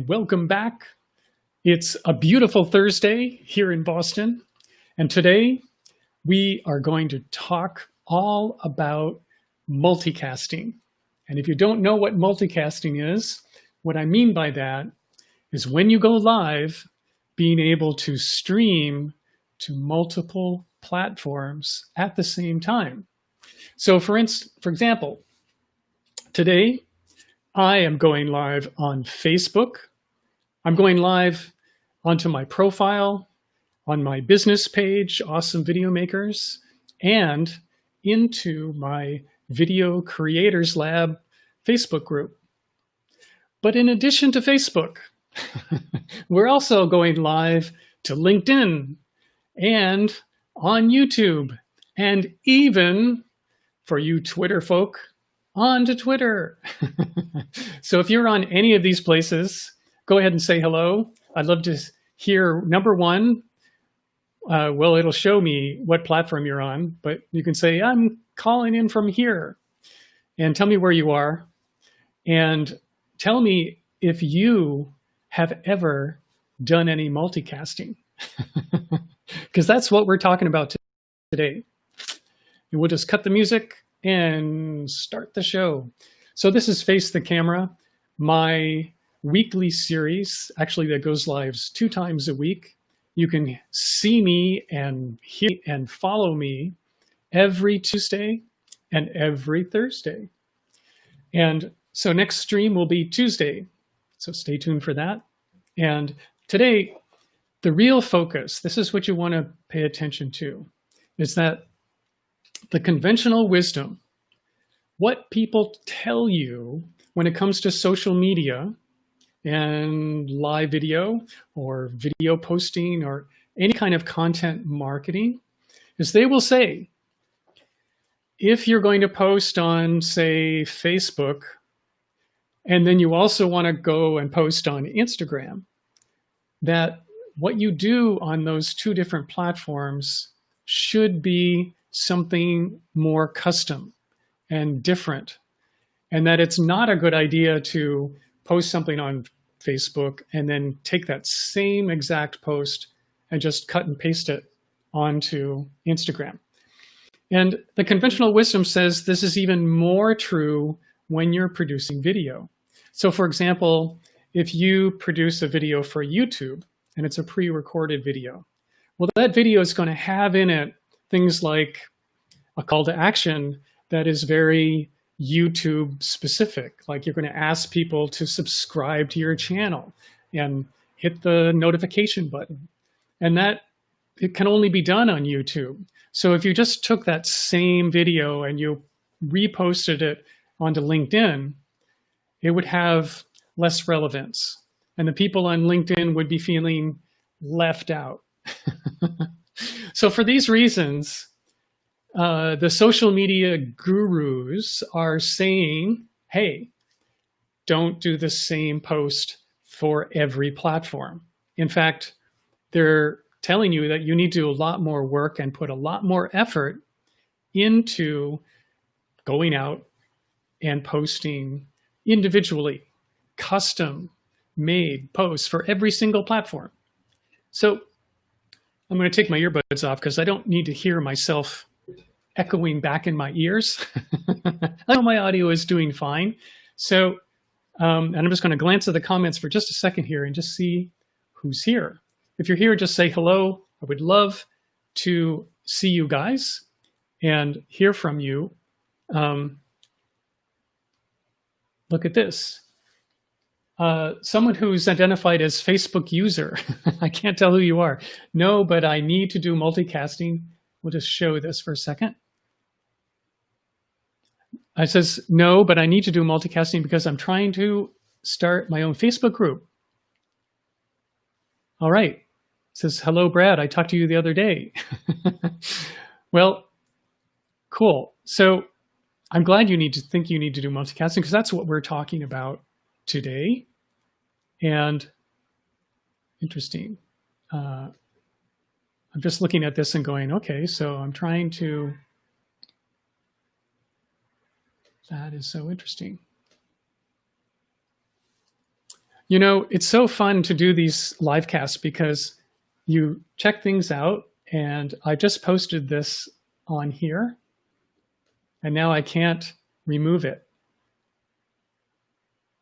Welcome back. It's a beautiful Thursday here in Boston, and today we are going to talk all about multicasting. And if you don't know what multicasting is, what I mean by that is when you go live, being able to stream to multiple platforms at the same time. So for example, today I am going live on Facebook. I'm going live onto my profile, on my business page, Awesome Video Makers, and into my Video Creators Lab Facebook group. But in addition to Facebook, we're also going live to LinkedIn and on YouTube, and even for you Twitter folk, onto Twitter. So if you're on any of these places, go ahead and say hello. I'd love to hear, number one, well, it'll show me what platform you're on, but you can say, I'm calling in from here, and tell me where you are, and tell me if you have ever done any multicasting, because that's what we're talking about today. And we'll just cut the music and start the show. So this is Face the Camera, my weekly series, actually that goes live 2 times a week. You can see me and hear and follow me every Tuesday and every Thursday. And so next stream will be Tuesday. So stay tuned for that. And today, the real focus, this is what you want to pay attention to, is that the conventional wisdom, what people tell you when it comes to social media and live video or video posting or any kind of content marketing, is they will say, if you're going to post on, say, Facebook, and then you also want to go and post on Instagram, that what you do on those 2 different platforms should be something more custom and different, and that it's not a good idea to post something on Facebook and then take that same exact post and just cut and paste it onto Instagram. And the conventional wisdom says this is even more true when you're producing video. So for example, if you produce a video for YouTube and it's a pre-recorded video, well, that video is going to have in it things like a call to action that is very YouTube specific. Like you're going to ask people to subscribe to your channel and hit the notification button. And that it can only be done on YouTube. So if you just took that same video and you reposted it onto LinkedIn, it would have less relevance. And the people on LinkedIn would be feeling left out. So for these reasons, the social media gurus are saying, hey, don't do the same post for every platform. In fact, they're telling you that you need to do a lot more work and put a lot more effort into going out and posting individually, custom made posts for every single platform. So I'm going to take my earbuds off because I don't need to hear myself echoing back in my ears. I know my audio is doing fine. So, and I'm just going to glance at the comments for just a second here and just see who's here. If you're here, just say hello. I would love to see you guys and hear from you. Look at this. Someone who's identified as Facebook user. I can't tell who you are. No, but I need to do multicasting. We'll just show this for a second. I says, no, but I need to do multicasting because I'm trying to start my own Facebook group. All right. It says, hello, Brad. I talked to you the other day. Well, cool. So I'm glad you need to think you need to do multicasting because that's what we're talking about today. And interesting. I'm just looking at this and going, okay, so I'm trying to, that is so interesting. It's so fun to do these live casts because you check things out, and I just posted this on here, and now I can't remove it.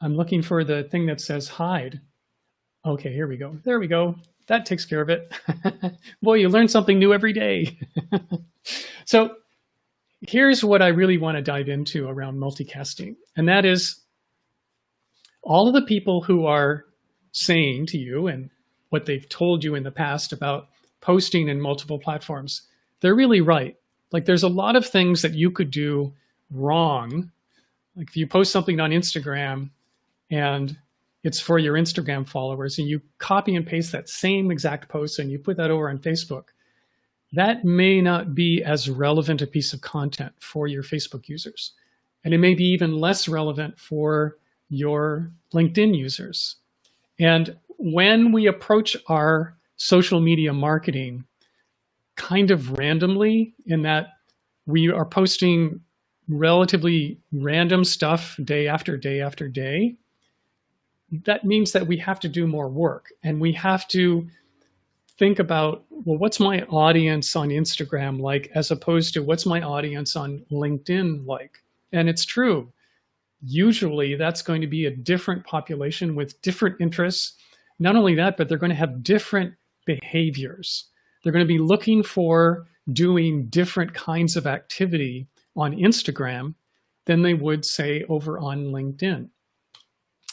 I'm looking for the thing that says hide. Okay, here we go. There we go. That takes care of it. Boy, you learn something new every day. So here's what I really want to dive into around multicasting, and that is all of the people who are saying to you and what they've told you in the past about posting in multiple platforms, they're really right. Like there's a lot of things that you could do wrong. Like if you post something on Instagram and it's for your Instagram followers and you copy and paste that same exact post and you put that over on Facebook, that may not be as relevant a piece of content for your Facebook users. And it may be even less relevant for your LinkedIn users. And when we approach our social media marketing kind of randomly, in that we are posting relatively random stuff day after day after day, that means that we have to do more work, and we have to think about, well, what's my audience on Instagram like, as opposed to what's my audience on LinkedIn like? And it's true. Usually that's going to be a different population with different interests. Not only that, but they're going to have different behaviors. They're going to be looking for doing different kinds of activity on Instagram than they would, say, over on LinkedIn.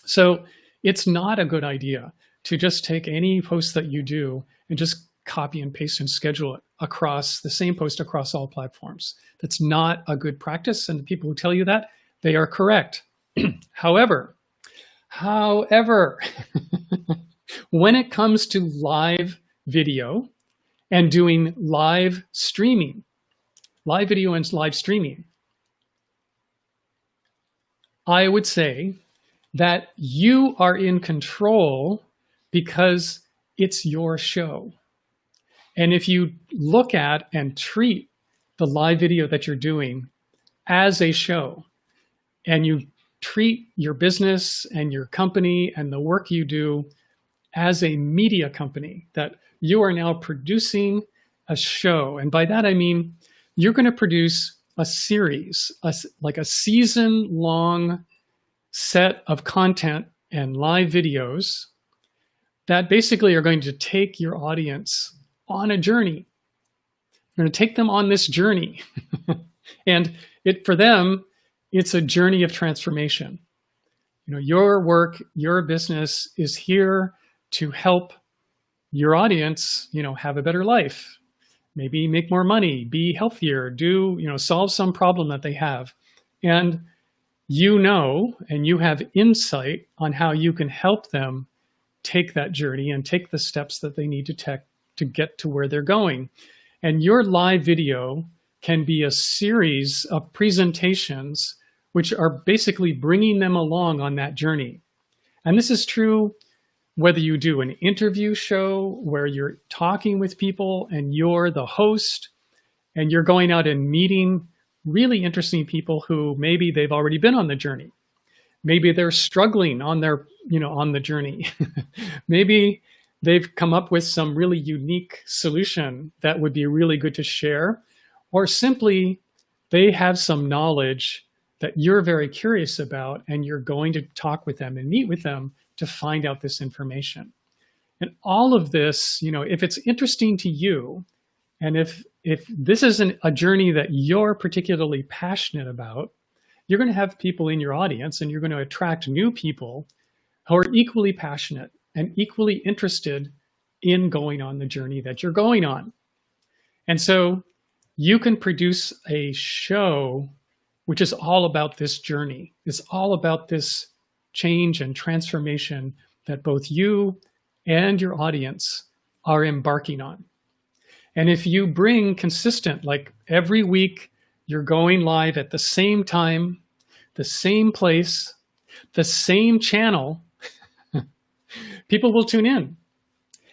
So it's not a good idea to just take any post that you do and just copy and paste and schedule it across the same post across all platforms. That's not a good practice. And the people who tell you that, they are correct. However, when it comes to live video and doing live streaming, live video and live streaming, I would say that you are in control because it's your show. And if you look at and treat the live video that you're doing as a show, and you treat your business and your company and the work you do as a media company, that you are now producing a show. And by that, I mean, you're going to produce a series, like a season-long set of content and live videos that basically are going to take your audience on a journey. You're going to take them on this journey. And for them, it's a journey of transformation. Your work, your business is here to help your audience, have a better life, maybe make more money, be healthier, solve some problem that they have. And and you have insight on how you can help them take that journey and take the steps that they need to take to get to where they're going. And your live video can be a series of presentations which are basically bringing them along on that journey. And this is true whether you do an interview show where you're talking with people and you're the host and you're going out and meeting really interesting people who maybe they've already been on the journey. Maybe they're struggling on the journey. Maybe they've come up with some really unique solution that would be really good to share, or simply they have some knowledge that you're very curious about and you're going to talk with them and meet with them to find out this information. And all of this, if it's interesting to you, and if this isn't a journey that you're particularly passionate about, you're going to have people in your audience and you're going to attract new people who are equally passionate and equally interested in going on the journey that you're going on. And so you can produce a show which is all about this journey. It's all about this change and transformation that both you and your audience are embarking on. And if you bring consistent, like every week, you're going live at the same time, the same place, the same channel, people will tune in.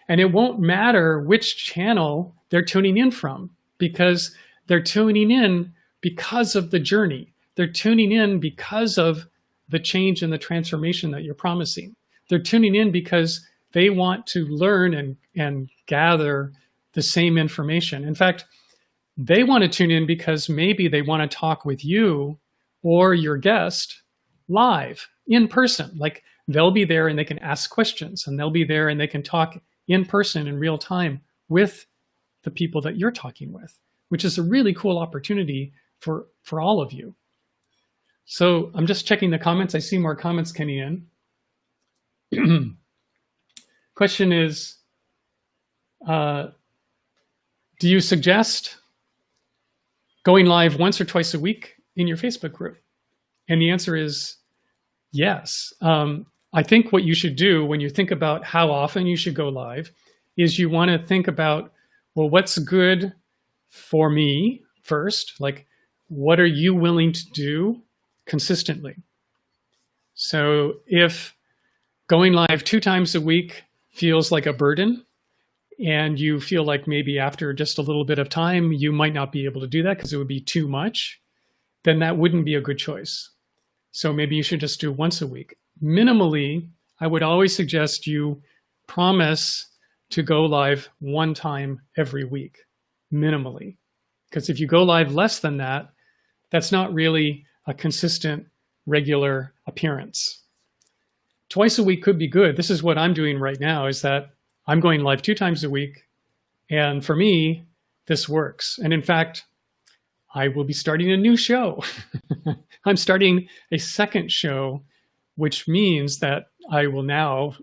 And it won't matter which channel they're tuning in from, because they're tuning in because of the journey. They're tuning in because of the change and the transformation that you're promising. They're tuning in because they want to learn and gather the same information. In fact, they want to tune in because maybe they want to talk with you or your guest live in person. Like they'll be there and they can ask questions, and they'll be there and they can talk in person in real time with the people that you're talking with, which is a really cool opportunity for all of you. So I'm just checking the comments. I see more comments coming in. Question is, do you suggest going live once or twice a week in your Facebook group? And the answer is yes. I think what you should do when you think about how often you should go live is you want to think about, well, what's good for me first? Like, what are you willing to do consistently? So if going live 2 times a week feels like a burden, and you feel like maybe after just a little bit of time, you might not be able to do that because it would be too much, then that wouldn't be a good choice. So maybe you should just do once a week. Minimally, I would always suggest you promise to go live 1 time every week, minimally. Because if you go live less than that, that's not really a consistent, regular appearance. Twice a week could be good. This is what I'm doing right now, is that I'm going live 2 times a week. And for me, this works. And in fact, I will be starting a new show. I'm starting a second show, which means that I will now,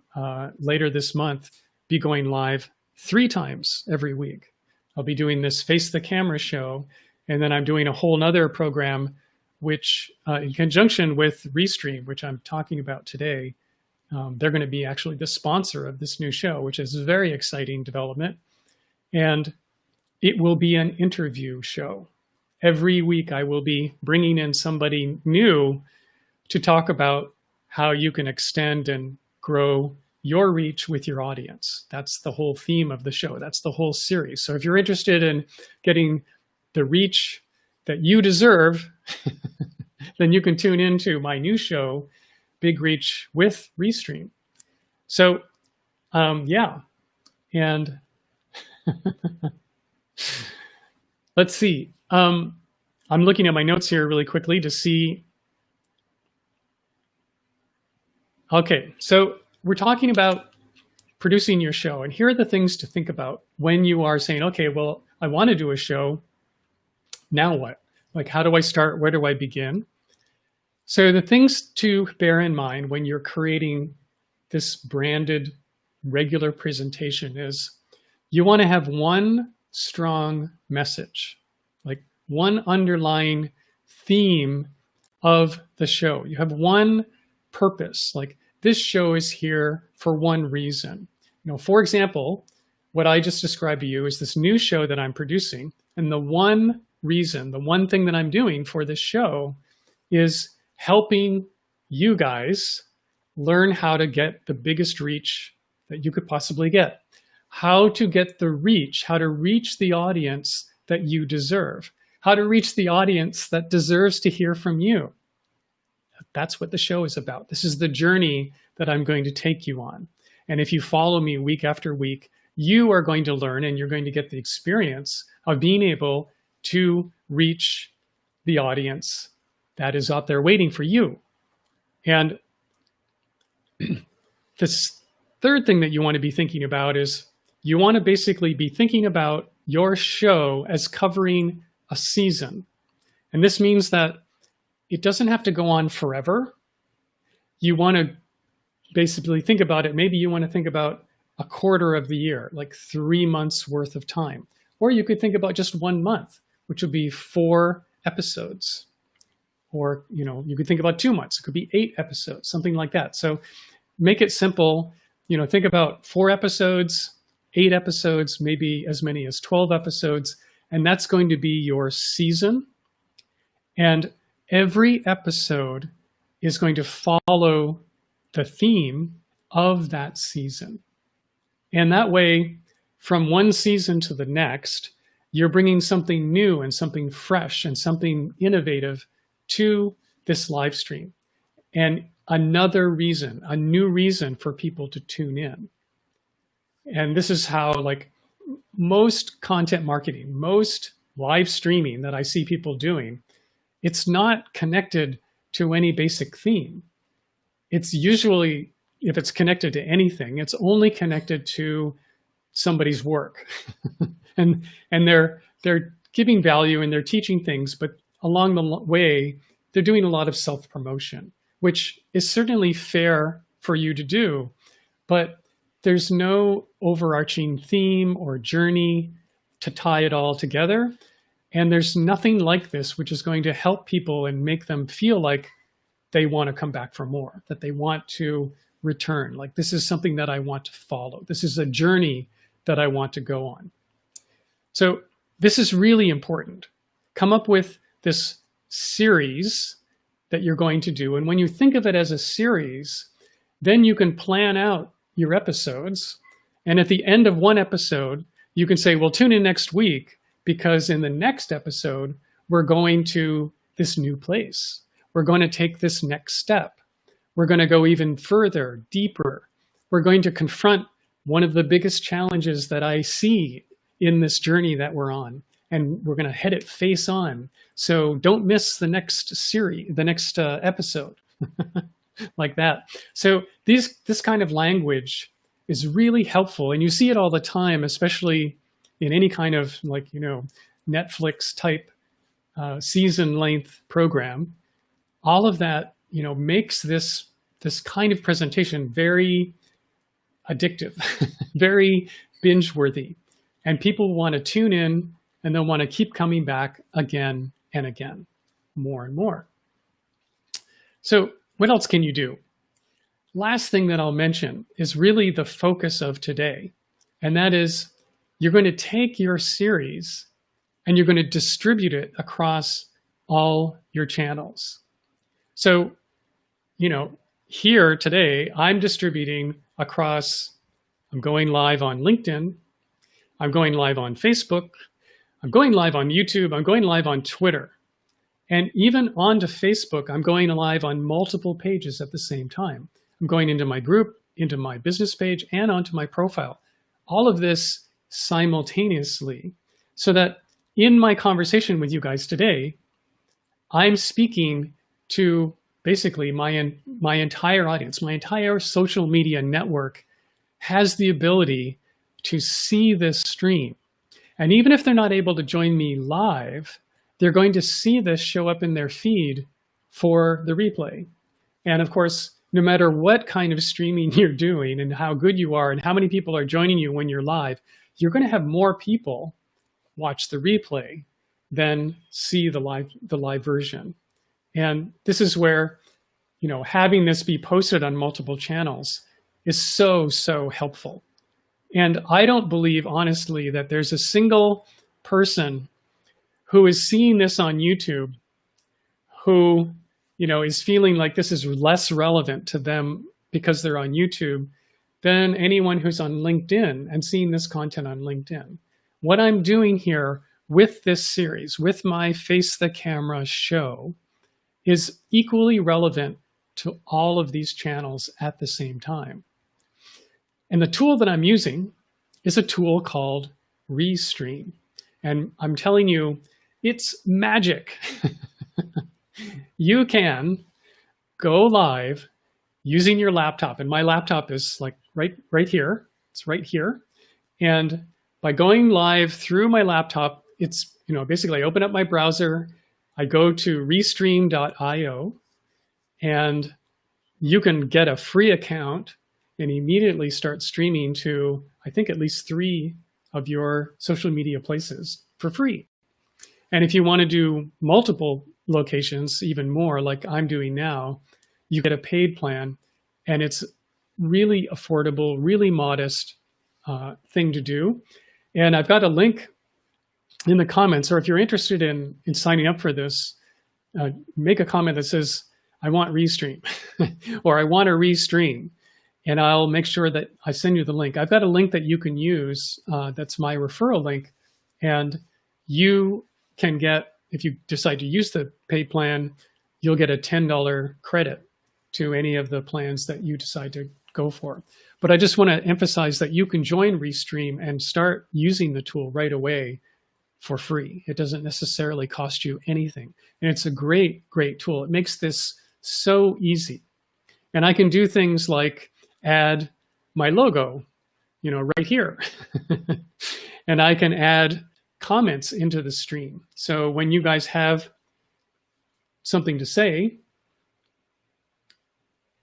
later this month, be going live 3 times every week. I'll be doing this Face the Camera show, and then I'm doing a whole nother program, which in conjunction with Restream, which I'm talking about today, they're going to be actually the sponsor of this new show, which is a very exciting development. And it will be an interview show. Every week I will be bringing in somebody new to talk about how you can extend and grow your reach with your audience. That's the whole theme of the show. That's the whole series. So if you're interested in getting the reach that you deserve, then you can tune into my new show, Big Reach with Restream. So, yeah. And let's see. I'm looking at my notes here really quickly to see. Okay, so we're talking about producing your show. And here are the things to think about when you are saying, okay, well, I want to do a show. Now what? Like, how do I start? Where do I begin? So the things to bear in mind when you're creating this branded regular presentation is you want to have one strong message, like one underlying theme of the show. You have one purpose, like this show is here for one reason. You know, for example, what I just described to you is this new show that I'm producing. And the one reason, the one thing that I'm doing for this show is helping you guys learn how to get the biggest reach that you could possibly get. How to get the reach, how to reach the audience that you deserve. How to reach the audience that deserves to hear from you. That's what the show is about. This is the journey that I'm going to take you on. And if you follow me week after week, you are going to learn and you're going to get the experience of being able to reach the audience that is out there waiting for you. And this third thing that you want to be thinking about is you want to basically be thinking about your show as covering a season. And this means that it doesn't have to go on forever. You want to basically think about it. Maybe you want to think about a quarter of the year, like 3 months worth of time. Or you could think about just 1 month, which would be 4 episodes. Or, you know, you could think about 2 months. It could be 8 episodes, something like that. So make it simple. You know, think about 4 episodes, 8 episodes, maybe as many as 12 episodes. And that's going to be your season. And every episode is going to follow the theme of that season. And that way, from one season to the next, you're bringing something new and something fresh and something innovative to this live stream. And another reason, a new reason for people to tune in. And this is how, like, most content marketing, most live streaming that I see people doing, it's not connected to any basic theme. It's usually, if it's connected to anything, it's only connected to somebody's work. and they're giving value and they're teaching things, but along the way, they're doing a lot of self-promotion, which is certainly fair for you to do, but there's no overarching theme or journey to tie it all together. And there's nothing like this, which is going to help people and make them feel like they want to come back for more, that they want to return. Like, this is something that I want to follow. This is a journey that I want to go on. So this is really important. Come up with this series that you're going to do. And when you think of it as a series, then you can plan out your episodes. And at the end of one episode, you can say, well, tune in next week, because in the next episode, we're going to this new place. We're going to take this next step. We're going to go even further, deeper. We're going to confront one of the biggest challenges that I see in this journey that we're on. And we're going to head it face on. So don't miss the next series, the next episode, like that. So this kind of language is really helpful. And you see it all the time, especially in any kind of, like, Netflix type season length program. All of that, makes this kind of presentation very addictive, very binge-worthy. And people want to tune in and they'll want to keep coming back again and again, more and more. So what else can you do? Last thing that I'll mention is really the focus of today. And that is, you're going to take your series and you're going to distribute it across all your channels. So, here today, I'm distributing across, I'm going live on LinkedIn, I'm going live on Facebook, I'm going live on YouTube, I'm going live on Twitter. And even onto Facebook, I'm going live on multiple pages at the same time. I'm going into my group, into my business page, and onto my profile. All of this simultaneously, so that in my conversation with you guys today, I'm speaking to basically my entire audience. My entire social media network has the ability to see this stream. And even if they're not able to join me live, they're going to see this show up in their feed for the replay. And of course, no matter what kind of streaming you're doing and how good you are and how many people are joining you when you're live, you're going to have more people watch the replay than see the live version. And this is where, having this be posted on multiple channels is so, so helpful. And I don't believe, honestly, that there's a single person who is seeing this on YouTube who, is feeling like this is less relevant to them because they're on YouTube than anyone who's on LinkedIn and seeing this content on LinkedIn. What I'm doing here with this series, with my Face the Camera show, is equally relevant to all of these channels at the same time. And the tool that I'm using is a tool called Restream. And I'm telling you, it's magic. You can go live using your laptop. And my laptop is like right here. It's right here. And by going live through my laptop, it's, basically I open up my browser, I go to restream.io, and you can get a free account and immediately start streaming to, I think, at least 3 of your social media places for free. And if you want to do multiple locations, even more, like I'm doing now, you get a paid plan, and it's really affordable, really modest thing to do. And I've got a link in the comments, or if you're interested in signing up for this, make a comment that says, I want Restream, or I want to Restream, and I'll make sure that I send you the link. I've got a link that you can use, that's my referral link, and you can get, if you decide to use the paid plan, you'll get a $10 credit to any of the plans that you decide to go for. But I just want to emphasize that you can join Restream and start using the tool right away for free. It doesn't necessarily cost you anything. And it's a great, great tool. It makes this so easy. And I can do things like add my logo, right here. And I can add comments into the stream. So when you guys have something to say,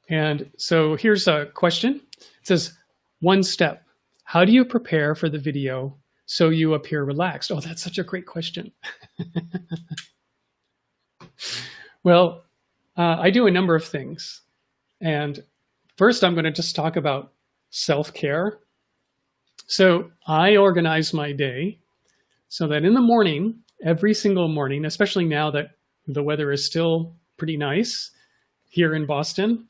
and so here's a question. It says, one step, how do you prepare for the video so you appear relaxed? Oh, that's such a great question. Well, I do a number of things. And first, I'm going to just talk about self-care. So I organize my day so that in the morning, every single morning, especially now that the weather is still pretty nice here in Boston,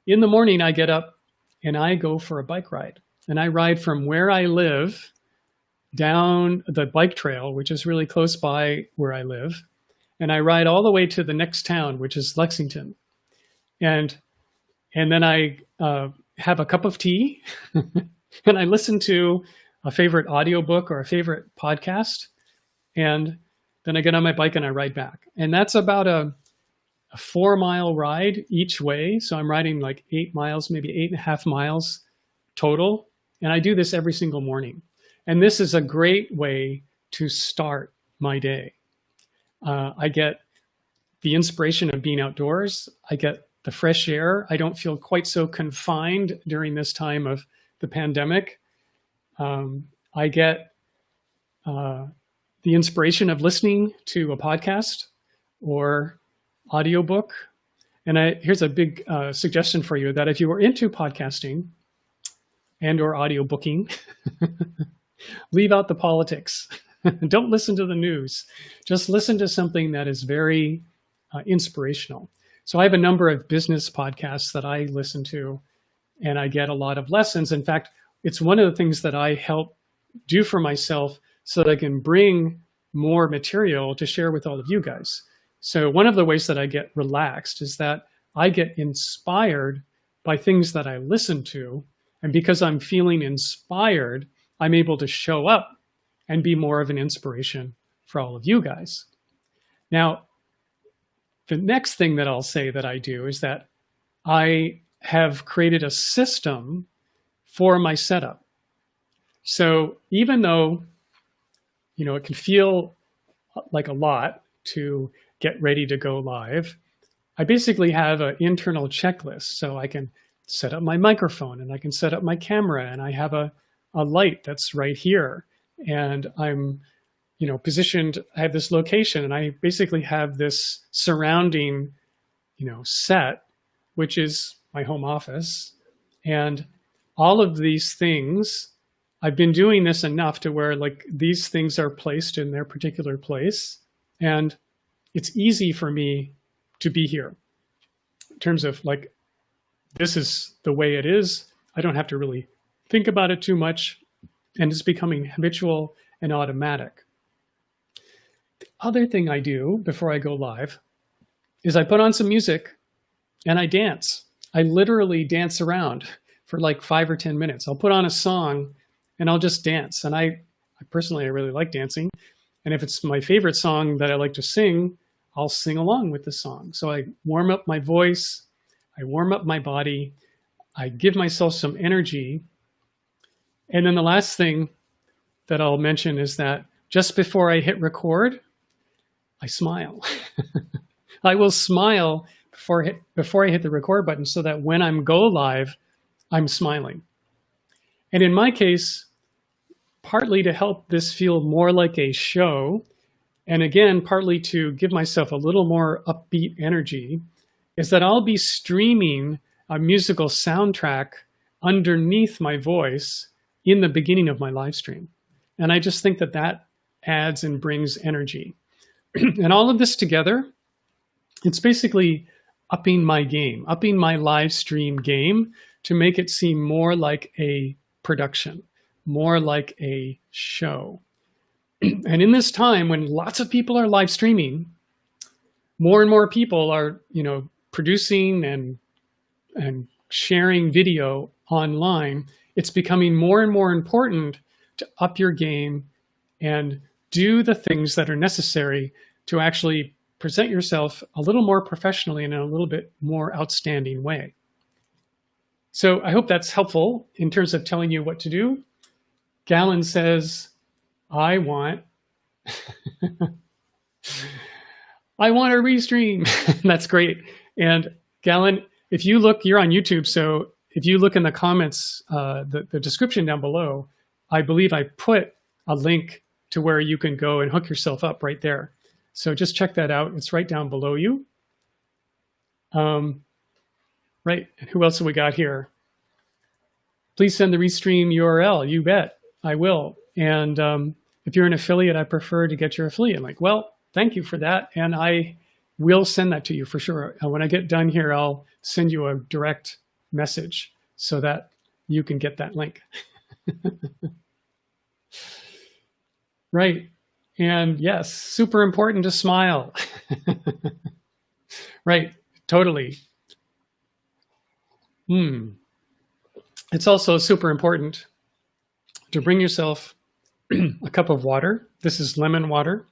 in the morning I get up and I go for a bike ride. And I ride from where I live down the bike trail, which is really close by where I live. And I ride all the way to the next town, which is Lexington. And then I have a cup of tea and I listen to a favorite audiobook or a favorite podcast. And then I get on my bike and I ride back. And that's about a 4-mile ride each way. So I'm riding like 8 miles, maybe 8.5 miles total. And I do this every single morning. And this is a great way to start my day. I get the inspiration of being outdoors. I get the fresh air. I don't feel quite so confined during this time of the pandemic. I get the inspiration of listening to a podcast or audiobook. And here's a big suggestion for you, that if you are into podcasting and or audiobooking, leave out the politics. Don't listen to the news. Just listen to something that is very inspirational. So I have a number of business podcasts that I listen to, and I get a lot of lessons. In fact, it's one of the things that I help do for myself so that I can bring more material to share with all of you guys. So one of the ways that I get relaxed is that I get inspired by things that I listen to. And because I'm feeling inspired, I'm able to show up and be more of an inspiration for all of you guys. Now, the next thing that I'll say that I do is that I have created a system for my setup. So even though, it can feel like a lot to get ready to go live, I basically have an internal checklist. So I can set up my microphone and I can set up my camera, and I have a light that's right here. And I'm, positioned, I have this location, and I basically have this surrounding, set, which is my home office. And all of these things, I've been doing this enough to where like these things are placed in their particular place. And it's easy for me to be here in terms of like, this is the way it is. I don't have to really think about it too much, and it's becoming habitual and automatic. The other thing I do before I go live is I put on some music and I dance. I literally dance around for like 5 or 10 minutes. I'll put on a song and I'll just dance. And I personally really like dancing. And if it's my favorite song that I like to sing, I'll sing along with the song. So I warm up my voice, I warm up my body, I give myself some energy. And then the last thing that I'll mention is that just before I hit record, I smile. I will smile before I hit the record button so that when I'm go live, I'm smiling. And in my case, partly to help this feel more like a show, and again, partly to give myself a little more upbeat energy, is that I'll be streaming a musical soundtrack underneath my voice in the beginning of my live stream. And I just think that that adds and brings energy. And all of this together, it's basically upping my game, upping my live stream game to make it seem more like a production, more like a show. And in this time when lots of people are live streaming, more and more people are, producing and and sharing video online, it's becoming more and more important to up your game and do the things that are necessary to actually present yourself a little more professionally in a little bit more outstanding way. So I hope that's helpful in terms of telling you what to do. Gallon says, I want a Restream. That's great. And Gallon, if you look, you're on YouTube, so if you look in the comments, the description down below, I believe I put a link to where you can go and hook yourself up right there. So just check that out. It's right down below you. Right, and who else have we got here? Please send the Restream URL. You bet, I will. And if you're an affiliate, I prefer to get your affiliate link. Well, thank you for that. And I will send that to you for sure. When I get done here, I'll send you a direct message so that you can get that link. Right. And yes, super important to smile. Right, totally. It's also super important to bring yourself a cup of water. This is lemon water.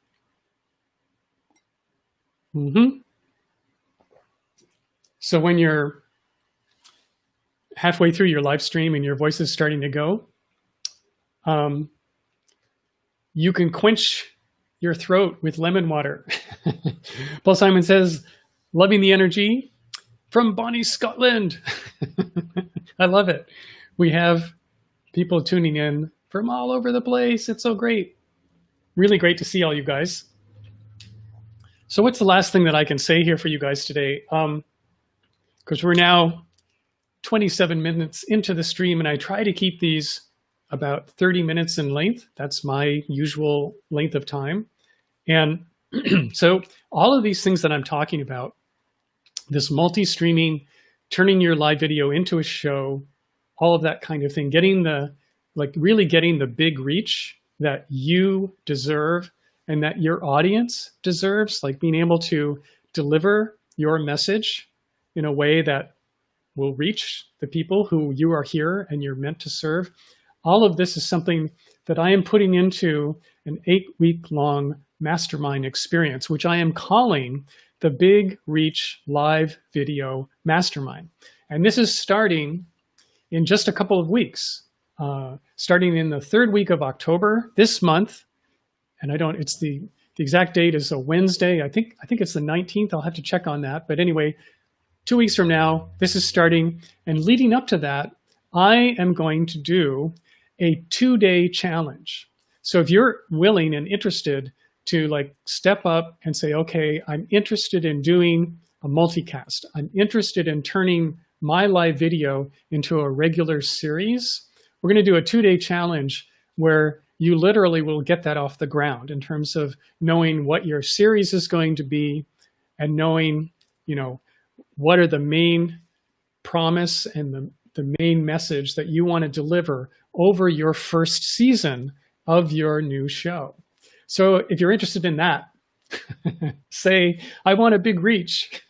So when you're halfway through your live stream and your voice is starting to go, you can quench your throat with lemon water. Paul Simon says, loving the energy from Bonnie, Scotland. I love it. We have people tuning in from all over the place. It's so great. Really great to see all you guys. So what's the last thing that I can say here for you guys today? Because we're now 27 minutes into the stream, and I try to keep these about 30 minutes in length. That's my usual length of time. And so all of these things that I'm talking about, this multi-streaming, turning your live video into a show, all of that kind of thing, really getting the big reach that you deserve and that your audience deserves, like being able to deliver your message in a way that will reach the people who you are here and you're meant to serve. All of this is something that I am putting into an 8-week-long mastermind experience, which I am calling the Big Reach Live Video Mastermind. And this is starting in just a couple of weeks, starting in the 3rd week of October this month. And it's the exact date is a Wednesday. I think it's the 19th. I'll have to check on that. But anyway, 2 weeks from now, this is starting. And leading up to that, I am going to do a 2-day challenge. So if you're willing and interested to step up and say, okay, I'm interested in doing a multicast. I'm interested in turning my live video into a regular series. We're going to do a 2-day challenge where you literally will get that off the ground in terms of knowing what your series is going to be and knowing, what are the main promise and the main message that you want to deliver over your first season of your new show. So if you're interested in that, say, I want a big reach.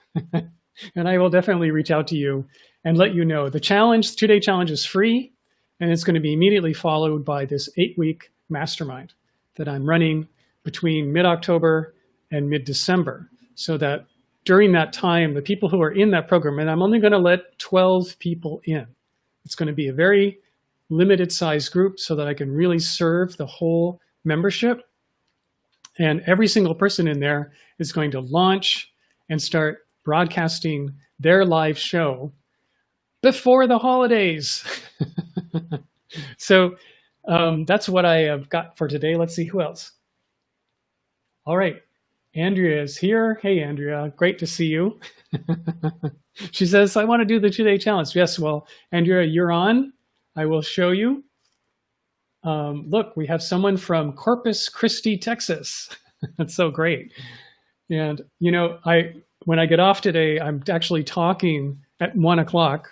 And I will definitely reach out to you and let you know. The 2-day challenge is free, and it's going to be immediately followed by this 8-week mastermind that I'm running between mid-October and mid-December, so that during that time, the people who are in that program, and I'm only going to let 12 people in. It's going to be a very limited size group so that I can really serve the whole membership. And every single person in there is going to launch and start broadcasting their live show before the holidays. So that's what I have got for today. Let's see who else. All right. Andrea is here. Hey, Andrea. Great to see you. She says, I want to do the 2-day challenge. Yes, well, Andrea, you're on. I will show you. Look, we have someone from Corpus Christi, Texas. That's so great. And, when I get off today, I'm actually talking at 1 o'clock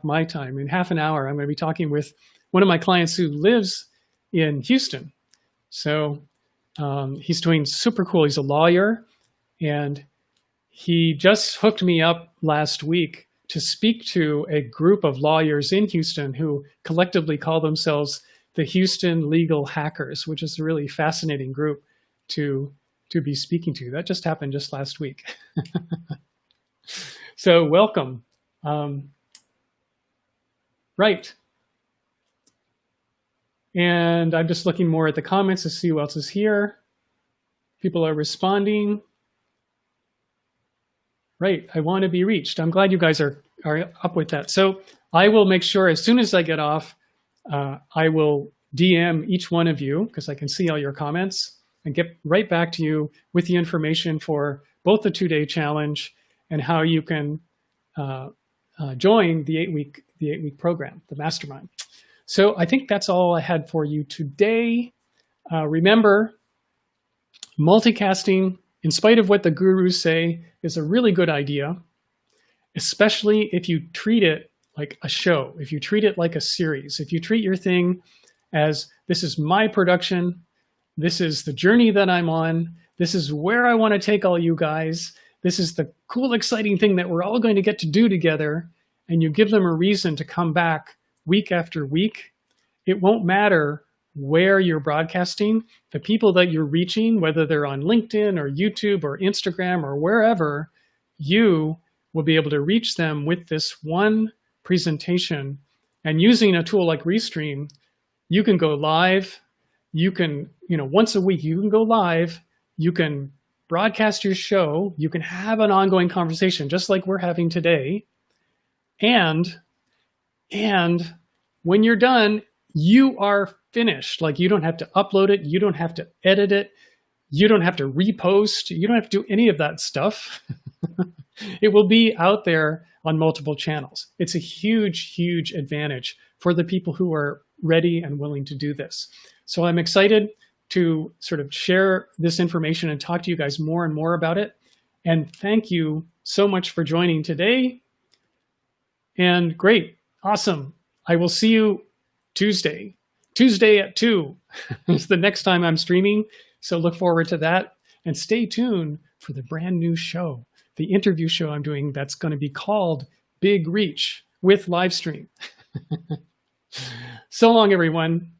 my time. In half an hour, I'm going to be talking with one of my clients who lives in Houston. So he's doing super cool. He's a lawyer, and he just hooked me up last week to speak to a group of lawyers in Houston who collectively call themselves the Houston Legal Hackers, which is a really fascinating group to be speaking to. That just happened just last week. So welcome. Right. And I'm just looking more at the comments to see who else is here. People are responding. Right, I want to be reached. I'm glad you guys are up with that. So I will make sure as soon as I get off, I will DM each one of you because I can see all your comments and get right back to you with the information for both the 2-day challenge and how you can join the 8-week program, the Mastermind. So I think that's all I had for you today. Remember, multicasting, in spite of what the gurus say, is a really good idea, especially if you treat it like a show, if you treat it like a series, if you treat your thing as this is my production, this is the journey that I'm on, this is where I want to take all you guys, this is the cool, exciting thing that we're all going to get to do together, and you give them a reason to come back week after week. It won't matter where you're broadcasting, the people that you're reaching, whether they're on LinkedIn or YouTube or Instagram or wherever, you will be able to reach them with this one presentation. And using a tool like Restream, you can go live. You can, once a week, you can go live. You can broadcast your show. You can have an ongoing conversation, just like we're having today. And when you're done, you are finished. Like, you don't have to upload it. You don't have to edit it. You don't have to repost. You don't have to do any of that stuff. It will be out there on multiple channels. It's a huge, huge advantage for the people who are ready and willing to do this. So I'm excited to sort of share this information and talk to you guys more and more about it. And thank you so much for joining today. And great, awesome. I will see you Tuesday at 2 is the next time I'm streaming. So look forward to that, and stay tuned for the brand new show, the interview show I'm doing that's going to be called Big Reach with Livestream. So long, everyone.